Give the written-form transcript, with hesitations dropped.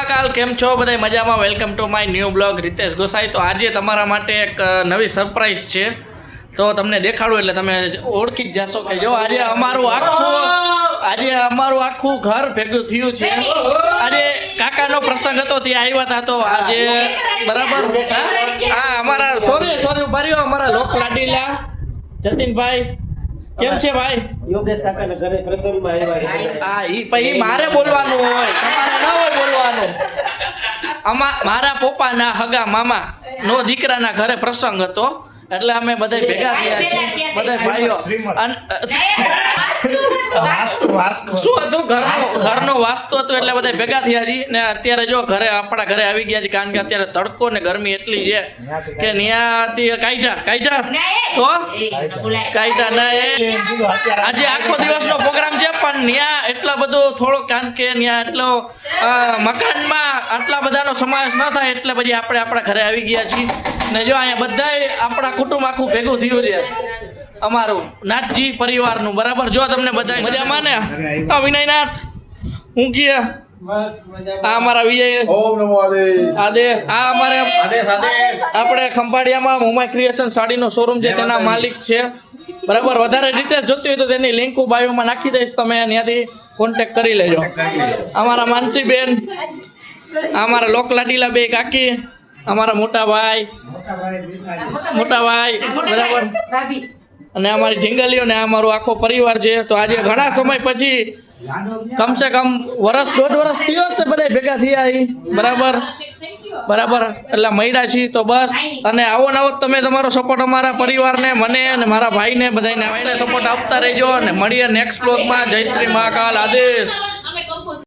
કાલ કેમ છો બધા મજામાં? Welcome to my new blog Ritesh Gosai. તો આજે તમારા માટે એક નવી સરપ્રાઈઝ છે, તો તમને દેખાડું એટલે તમે ઓળખી જ જશો કે જો આજે અમારું આખું ઘર ભેગું થયું છે. આજે કાકાનો પ્રસંગ હતો ત્યાં આવ્યા હતા, તો આજે બરાબર હા અમારા સોરી ભર્યો અમારા લોક લાડીલા જતીનભાઈ. કેમ છે ભાઈ? યોગેશ કાકાના ઘરે પ્રસંગમાં આવ્યા. હા ઈ પછી મારે બોલવાનું હોય, તમારે ન હોય બોલવાનું. મારા પપ્પાના હગા મામા નો દીકરાના ઘરે પ્રસંગ હતો, એટલે અમે બધા ભેગા થયા છીએ, બધા ભાઈઓ. શું હતું? ઘરનો વાસ્તુ હતું, એટલે બધા ભેગા થયા છીએ. ને અત્યારે જો આપણા ઘરે આવી ગયા છે, કારણ કે અત્યારે તડકો ને ગરમી એટલી છે કે ત્યાંથી કાઢ્યા તો કાઢ્યા ના. આજે આખો દિવસનો પ્રોગ્રામ છે, પણ ત્યાં એટલા બધો થોડો, કારણ કે ત્યાં એટલો મકાનમાં આટલા બધાનો સમાવેશ ન થાય, એટલે પછી આપણે આપણા ઘરે આવી ગયા છીએ. ને જો અહીંયા બધાય આપણા કુટુંબ આખું ભેગું થયું છે, અમારું નાથજી પરિવારનું. બરાબર, જો તમને બધા મજામાં ને? વિનયનાથ હું કે આ અમારા વિજય આદેશ, આ અમારે આપણે ખંભાળિયામાં મુંબઈ ક્રિએશન સાડીનો શોરૂમ છે, તેના માલિક છે. બરાબર, વધારે ડિટેલ્સ જોતી હોય તો તેની લિંક હું બાયોમાં નાખી દઈશ, તમે ત્યાંથી કોન્ટેક્ટ કરી લેજો. અમારા માનસીબેન, અમારા લોકલાડીલા બે કાકી, અમારા મોટા ભાઈ બરાબર, અને અમારી ઢીંગલીઓ ને અમારો આખો પરિવાર છે. તો આજે ઘણા સમય પછી કમસે કમ દોઢ વર્ષ થયો છે બધા ભેગા થયા બરાબર, એટલે મળ્યા છીએ. તો બસ, અને આવો નવો તમે તમારો સપોર્ટ અમારા પરિવારને, મને અને મારા ભાઈને બધાને સપોર્ટ આપતા રહેજો, અને મળીએ નેક્સ્ટ બ્લોગમાં. જય શ્રી મહાકાલ, આદેશ.